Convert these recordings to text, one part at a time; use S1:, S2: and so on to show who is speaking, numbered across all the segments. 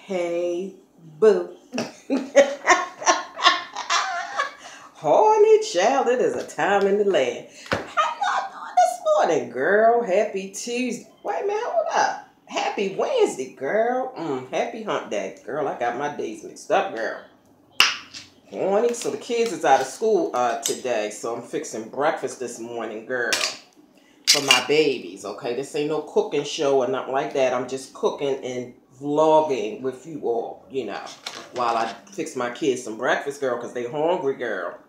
S1: Hey, boo. Horny child, it is a time in the land. How y'all doing this morning, girl? Happy Tuesday. Wait a minute, hold up. Happy Wednesday, girl. Happy hump day. Girl, I got my days mixed up, girl. Morning. So the kids is out of school today, so I'm fixing breakfast this morning, girl, for my babies, okay? This ain't no cooking show or nothing like that. I'm just cooking and vlogging with you all, you know, while I fix my kids some breakfast, girl, because they hungry, girl.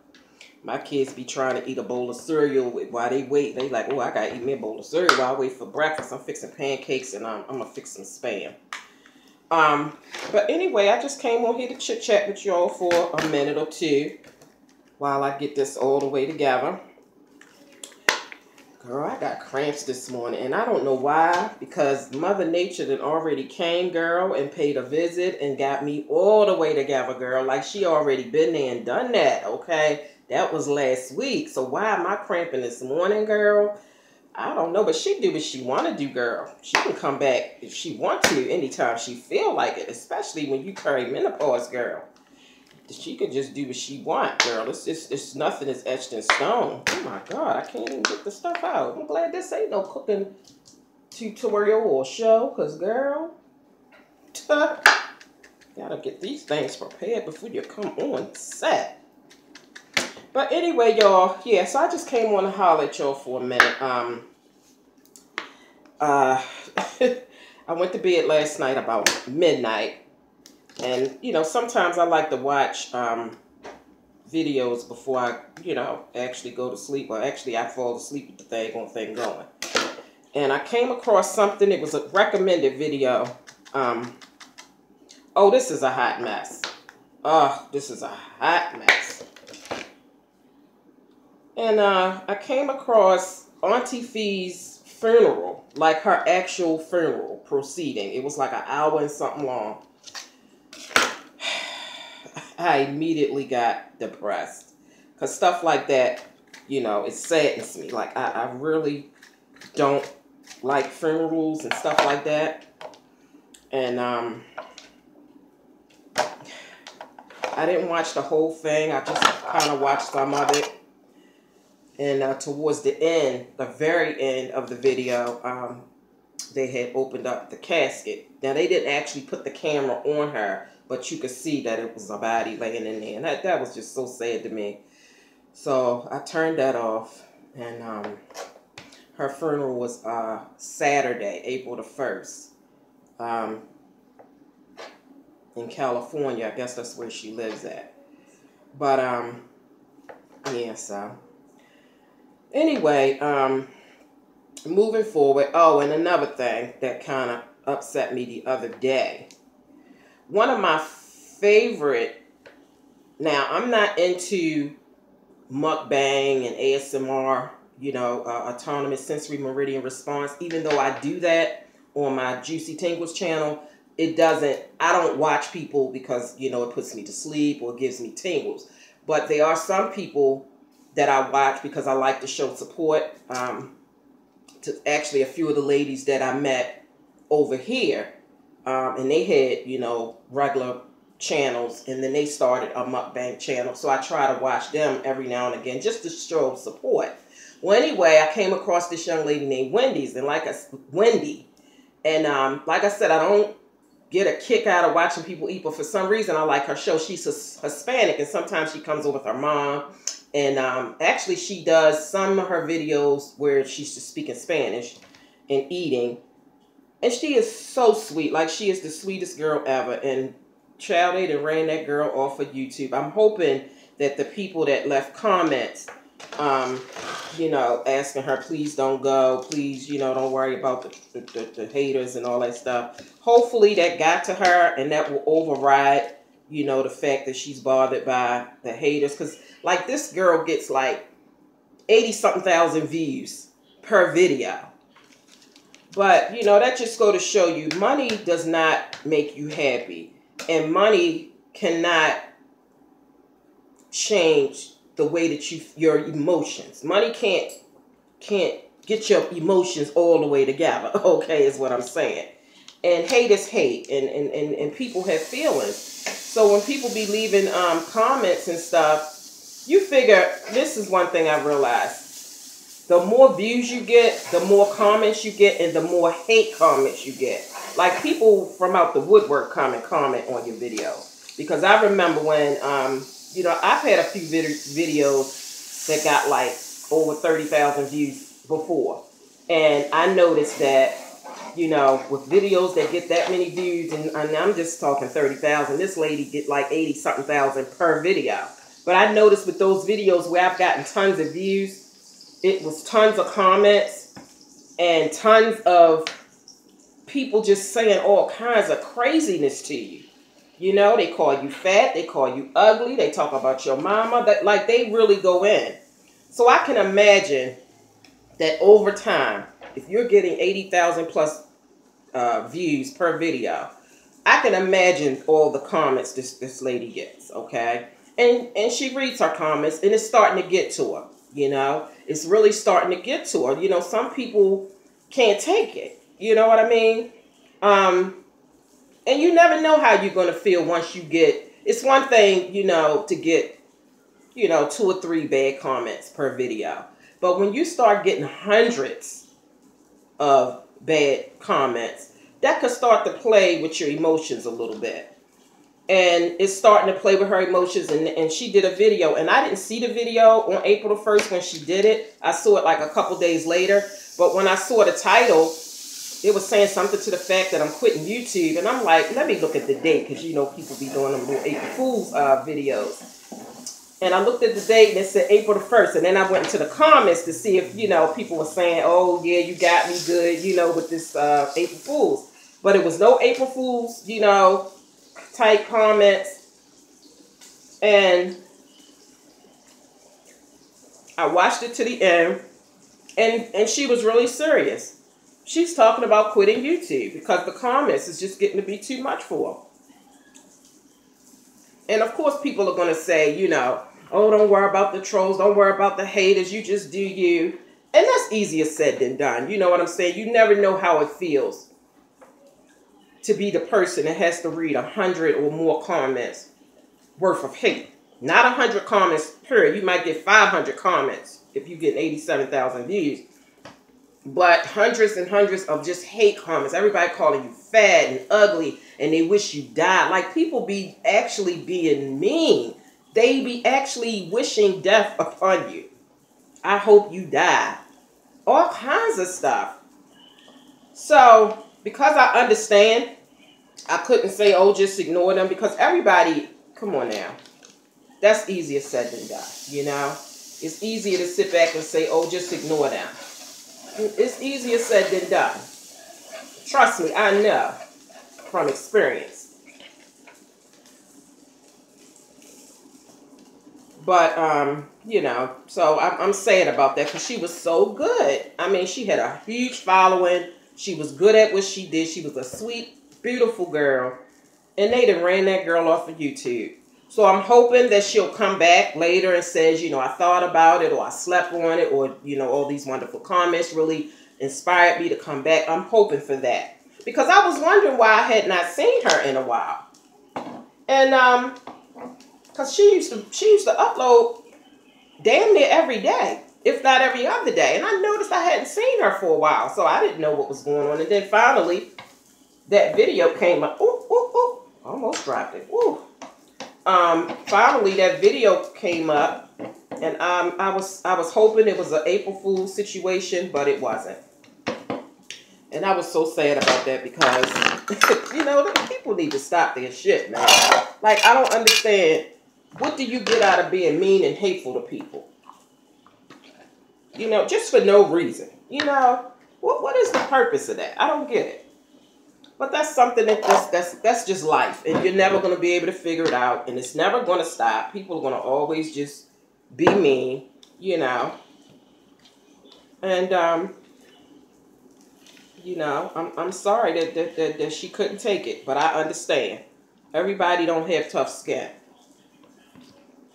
S1: My kids be trying to eat a bowl of cereal while they wait. They like, oh, I got to eat me a bowl of cereal while I wait for breakfast. I'm fixing pancakes and I'm going to fix some Spam. But anyway, I just came on here to chit-chat with y'all for a minute or two while I get this all the way together. Girl, I got cramps this morning, and I don't know why, because Mother Nature done already came, girl, and paid a visit and got me all the way together, girl, like she already been there and done that, okay? That was last week, so why am I cramping this morning, girl? I don't know, but she do what she want to do, girl. She can come back if she want to anytime she feel like it, especially when you carry menopause, girl. She could just do what she want, girl. It's nothing is etched in stone. Oh my God, I can't even get the stuff out. I'm glad this ain't no cooking tutorial or show, cause girl, gotta get these things prepared before you come on set. But anyway, y'all, yeah. So I just came on to holler at y'all for a minute. I went to bed last night about midnight. And, you know, sometimes I like to watch videos before I, you know, actually go to sleep. Or actually, I fall asleep with the thing going. And I came across something. It was a recommended video. Oh, this is a hot mess. Oh, this is a hot mess. And I came across Auntie Fee's funeral. Like her actual funeral proceeding. It was like an hour and something long. I immediately got depressed. Because stuff like that, you know, it saddens me. Like, I really don't like funerals and stuff like that. And I didn't watch the whole thing. I just kind of watched some of it. And towards the end, the very end of the video, they had opened up the casket. Now, they didn't actually put the camera on her, but you could see that it was a body laying in there. And that was just so sad to me. So I turned that off. And her funeral was Saturday, April the 1st. In California. I guess that's where she lives at. But, yeah, so. Anyway, moving forward. Oh, and another thing that kind of upset me the other day. One of my favorite, now I'm not into mukbang and ASMR, you know, autonomous sensory meridian response, even though I do that on my Juicy Tingles channel. It doesn't, I don't watch people because, you know, it puts me to sleep or gives me tingles. But there are some people that I watch because I like to show support to actually a few of the ladies that I met over here. And they had, you know, regular channels, and then they started a mukbang channel. So I try to watch them every now and again just to show support. Well, anyway, I came across this young lady named Wendy. And like I said, I don't get a kick out of watching people eat, but for some reason I like her show. She's Hispanic, and sometimes she comes over with her mom. And actually, she does some of her videos where she's just speaking Spanish and eating. And she is so sweet. Like, she is the sweetest girl ever. And child, they done ran that girl off of YouTube. I'm hoping that the people that left comments, you know, asking her, please don't go. Please, you know, don't worry about the haters and all that stuff. Hopefully that got to her and that will override, you know, the fact that she's bothered by the haters. Because, like, this girl gets, like, 80-something thousand views per video. But, you know, that just go to show you, money does not make you happy. And money cannot change the way that your emotions. Money can't get your emotions all the way together, okay, is what I'm saying. And hate is hate, and people have feelings. So when people be leaving comments and stuff, you figure, this is one thing I realized. The more views you get, the more comments you get, and the more hate comments you get. Like people from out the woodwork comment on your video. Because I remember when, you know, I've had a few videos that got like over 30,000 views before. And I noticed that, you know, with videos that get that many views, and I'm just talking 30,000, this lady get like 80-something thousand per video. But I noticed with those videos where I've gotten tons of views, it was tons of comments and tons of people just saying all kinds of craziness to you. You know, they call you fat, they call you ugly, they talk about your mama, that like they really go in. So I can imagine that over time, if you're getting 80,000 plus views per video, I can imagine all the comments this lady gets, okay? And she reads her comments, and it's starting to get to her, you know? It's really starting to get to her. You know, some people can't take it, you know what I mean? And you never know how you're going to feel once you get, it's one thing, you know, to get, you know, 2 or 3 bad comments per video. But when you start getting hundreds of bad comments, that could start to play with your emotions a little bit. And it's starting to play with her emotions. And she did a video. And I didn't see the video on April the 1st when she did it. I saw it like a couple days later. But when I saw the title, it was saying something to the fact that I'm quitting YouTube. And I'm like, let me look at the date. Because, you know, people be doing them little April Fool's videos. And I looked at the date and it said April the 1st. And then I went into the comments to see if, you know, people were saying, oh, yeah, you got me good, you know, with this April Fool's. But it was no April Fool's, you know, type comments. And I watched it to the end. And she was really serious. She's talking about quitting YouTube because the comments is just getting to be too much for her. And of course people are going to say, you know, oh, don't worry about the trolls. Don't worry about the haters. You just do you. And that's easier said than done. You know what I'm saying? You never know how it feels to be the person that has to read 100 or more comments worth of hate. Not 100 comments period. You might get 500 comments if you get 87,000 views. But hundreds and hundreds of just hate comments. Everybody calling you fat and ugly and they wish you died. Like people be actually being mean. They be actually wishing death upon you. I hope you die. All kinds of stuff. So because I understand, I couldn't say, oh, just ignore them. Because everybody, come on now. That's easier said than done, you know. It's easier to sit back and say, oh, just ignore them. It's easier said than done. Trust me, I know from experience. But, you know, so I'm saying about that because she was so good. I mean, she had a huge following. She was good at what she did. She was a sweet, beautiful girl. And they done ran that girl off of YouTube. So I'm hoping that she'll come back later and says, you know, I thought about it or I slept on it or, you know, all these wonderful comments really inspired me to come back. I'm hoping for that. Because I was wondering why I had not seen her in a while. And because she used to upload damn near every day, if not every other day. And I noticed I hadn't seen her for a while. So I didn't know what was going on. And then finally, that video came up. Ooh, ooh, ooh. Almost dropped it. Ooh. Finally that video came up and I was hoping it was an April Fool's situation, but it wasn't. And I was so sad about that because you know, people need to stop their shit, man. Like, I don't understand, what do you get out of being mean and hateful to people? You know, just for no reason. You know, what is the purpose of that? I don't get it. But that's something that's just life. And you're never going to be able to figure it out. And it's never going to stop. People are going to always just be mean, you know. And, you know, I'm sorry that she couldn't take it. But I understand. Everybody don't have tough skin.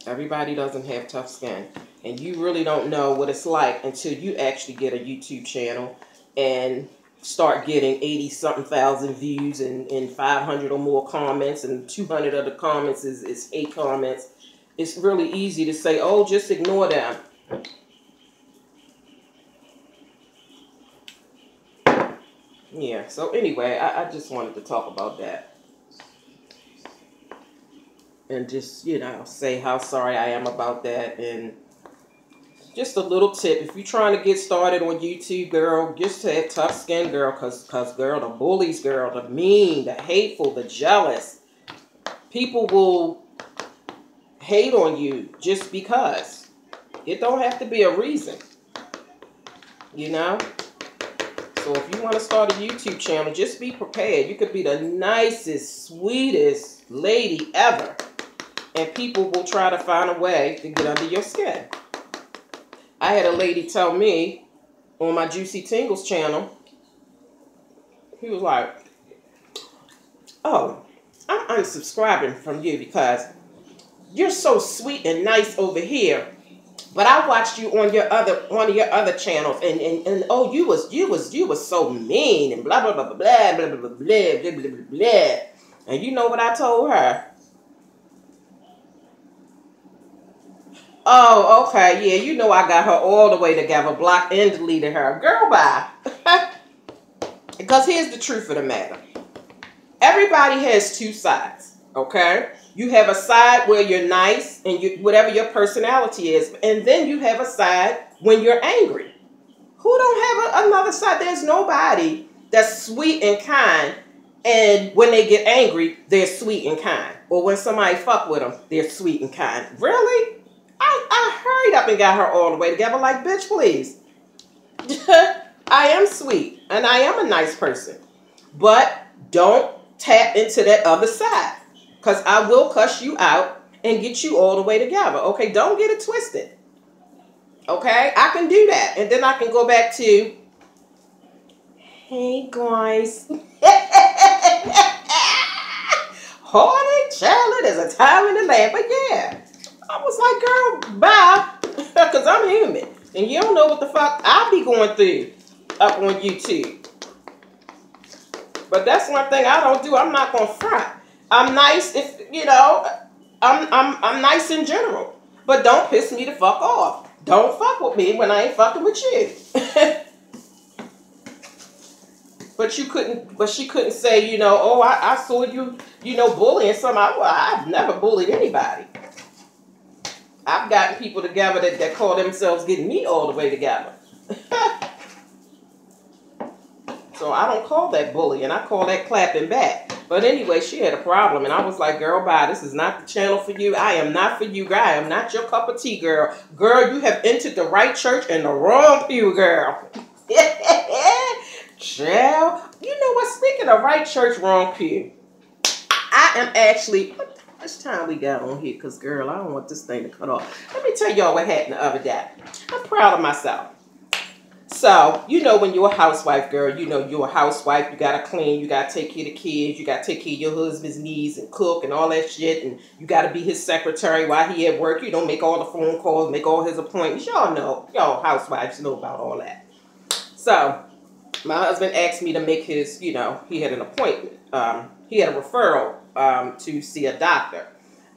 S1: Everybody doesn't have tough skin. And you really don't know what it's like until you actually get a YouTube channel and start getting 80-something thousand views and 500 or more comments, and 200 of the comments is hate comments, it's really easy to say, oh, just ignore them. Yeah, so anyway, I just wanted to talk about that. And just, you know, say how sorry I am about that. And just a little tip. If you're trying to get started on YouTube, girl, just have tough skin, girl. Because, girl, the bullies, girl, the mean, the hateful, the jealous. People will hate on you just because. It don't have to be a reason. You know? So if you want to start a YouTube channel, just be prepared. You could be the nicest, sweetest lady ever. And people will try to find a way to get under your skin. I had a lady tell me on my Juicy Tingles channel, he was like, oh, I'm unsubscribing from you because you're so sweet and nice over here. But I watched you on one of your other channels, and oh, you was so mean and blah blah blah blah blah blah blah blah blah blah blah blah. And you know what I told her? Oh, okay, yeah, you know I got her all the way together, blocked and deleted her. Girl, bye. Because here's the truth of the matter. Everybody has two sides, okay? You have a side where you're nice and whatever your personality is. And then you have a side when you're angry. Who don't have another side? There's nobody that's sweet and kind. And when they get angry, they're sweet and kind. Or when somebody fuck with them, they're sweet and kind. Really? I hurried up and got her all the way together. Like, bitch, please. I am sweet. And I am a nice person. But don't tap into that other side. Because I will cuss you out and get you all the way together. Okay, don't get it twisted. Okay, I can do that. And then I can go back to, hey guys. Holy child, there's a time in the land. But yeah, I was like, girl, bye. Because I'm human. And you don't know what the fuck I be going through up on YouTube. But that's one thing I don't do. I'm not going to front. I'm nice if, you know, I'm nice in general. But don't piss me the fuck off. Don't fuck with me when I ain't fucking with you. But she couldn't say, you know, oh, I saw you, you know, bullying somebody. Well, I've never bullied anybody. I've gotten people together that call themselves getting me all the way together. So I don't call that bullying. I call that clapping back. But anyway, she had a problem. And I was like, girl, bye. This is not the channel for you. I am not for you, girl. I am not your cup of tea, girl. Girl, you have entered the right church and the wrong pew, girl. Child. You know what? Speaking of right church, wrong pew. I am actually... How much time we got on here? Because, girl, I don't want this thing to cut off. Let me tell y'all what happened the other day. I'm proud of myself. So, you know, when you're a housewife, girl, you know you're a housewife. You got to clean. You got to take care of the kids. You got to take care of your husband's needs and cook and all that shit. And you got to be his secretary while he at work. You don't make all the phone calls, make all his appointments. Y'all know. Y'all housewives know about all that. So, my husband asked me to make his, you know, he had an appointment. He had a referral to see a doctor.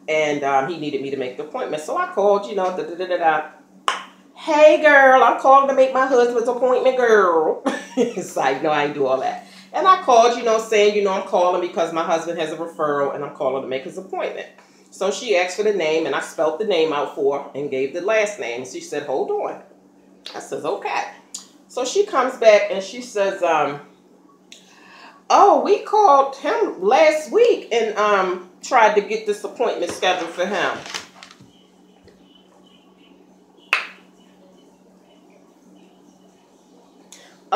S1: And he needed me to make the appointment. So I called, you know, hey, girl, I'm calling to make my husband's appointment, girl. It's like, no, I ain't do all that. And I called, you know, saying, you know, I'm calling because my husband has a referral and I'm calling to make his appointment. So she asked for the name and I spelled the name out for her and gave the last name. She said, hold on. I says, okay. So she comes back and she says, oh, we called him last week and tried to get this appointment scheduled for him.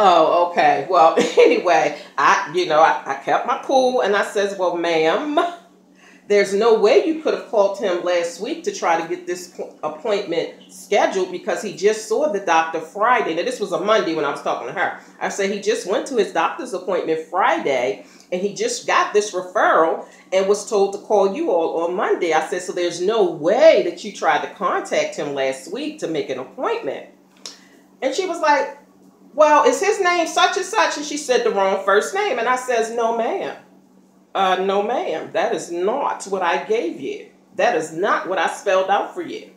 S1: Oh, okay. Well, anyway, I kept my cool and I says, well, ma'am, there's no way you could have called him last week to try to get this appointment scheduled because he just saw the doctor Friday. Now, this was a Monday when I was talking to her. I said he just went to his doctor's appointment Friday and he just got this referral and was told to call you all on Monday. I said, so there's no way that you tried to contact him last week to make an appointment. And she was like, well, is his name such and such? And she said the wrong first name. And I says, no, ma'am. No, ma'am. That is not what I gave you. That is not what I spelled out for you.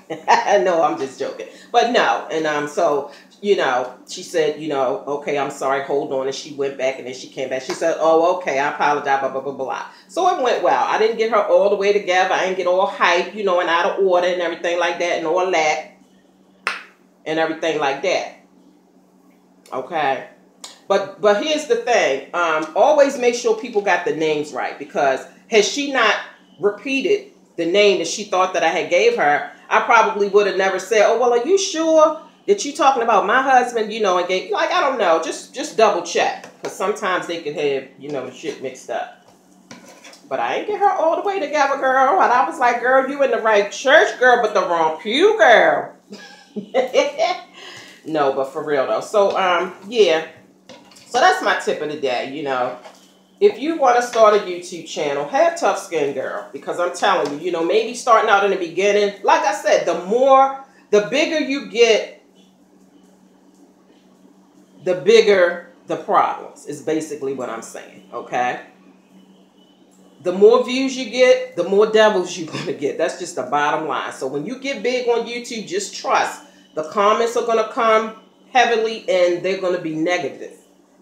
S1: No, I'm just joking. But no. And so, you know, she said, you know, okay, I'm sorry, hold on. And she went back and then she came back. She said, oh, okay, I apologize, blah, blah, blah, blah. So it went well. I didn't get her all the way together. I didn't get all hype, you know, and out of order and everything like that and all that and everything like that. Okay. But here's the thing. Always make sure people got the names right, because had she not repeated the name that she thought that I had gave her, I probably would have never said, oh, well, are you sure that you talking about my husband, you know, and gave, like, I don't know, just double check, because sometimes they can have, you know, the shit mixed up. But I ain't get her all the way together, girl. And I was like, girl, you in the right church, girl, but the wrong pew, girl. No, but for real, though. So, yeah. So that's my tip of the day, you know. If you want to start a YouTube channel, have tough skin, girl. Because I'm telling you, you know, maybe starting out in the beginning, like I said, the bigger you get, the bigger the problems, is basically what I'm saying, okay? The more views you get, the more devils you're going to get. That's just the bottom line. So when you get big on YouTube, just trust. The comments are going to come heavily and they're going to be negative.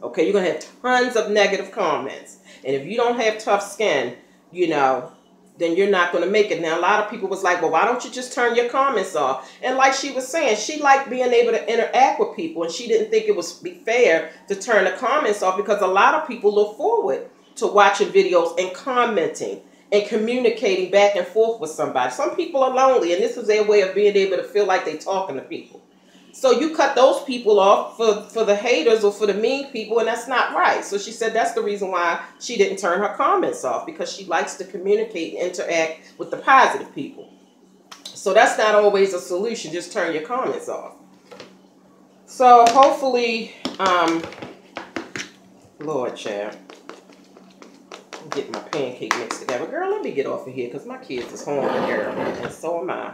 S1: Okay, you're going to have tons of negative comments. And if you don't have tough skin, you know, then you're not going to make it. Now, a lot of people was like, well, why don't you just turn your comments off? And like she was saying, she liked being able to interact with people. And she didn't think it was fair to turn the comments off, because a lot of people look forward to watching videos and commenting and communicating back and forth with somebody. Some people are lonely, and this is their way of being able to feel like they're talking to people. So you cut those people off for the haters or for the mean people, and that's not right. So she said that's the reason why she didn't turn her comments off, because she likes to communicate and interact with the positive people. So that's not always a solution. Just turn your comments off. So hopefully, Lord, child, get my pancake mix together. Girl, let me get off of here, because my kids is hungry, girl, and so am I.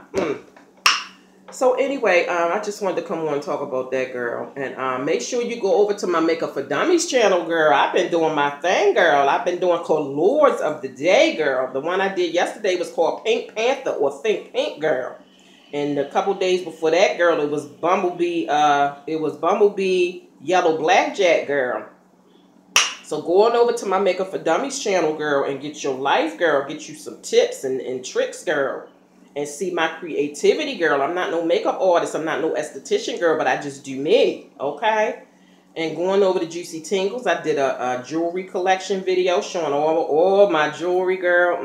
S1: So anyway, I just wanted to come on and talk about that, girl. And make sure you go over to my Makeup for Dummies channel, girl. I've been doing my thing, girl. I've been doing called Lords of the Day, girl. The one I did yesterday was called Pink Panther, or Think Pink, girl. And a couple days before that, girl, it was Bumblebee. Yellow Blackjack, girl. So go on over to my Makeup for Dummies channel, girl, and get your life, girl. Get you some tips and tricks, girl. And see my creativity, girl. I'm not no makeup artist. I'm not no esthetician, girl, but I just do me, okay? And going over to Juicy Tingles, I did a jewelry collection video showing all my jewelry, girl.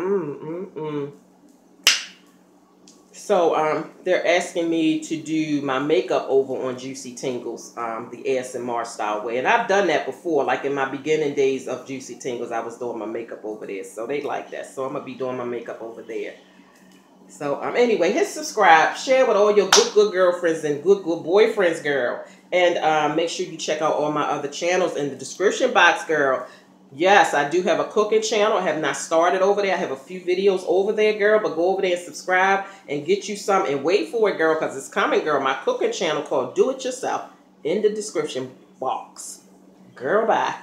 S1: So they're asking me to do my makeup over on Juicy Tingles, the ASMR style way. And I've done that before, like in my beginning days of Juicy Tingles, I was doing my makeup over there. So they like that. So I'm going to be doing my makeup over there. So, anyway, hit subscribe, share with all your good girlfriends and good boyfriends, girl. And make sure you check out all my other channels in the description box, girl. Yes, I do have a cooking channel. I have not started over there. I have a few videos over there, girl. But go over there and subscribe and get you some. And wait for it, girl, because it's coming, girl. My cooking channel called Do It Yourself in the description box. Girl, bye.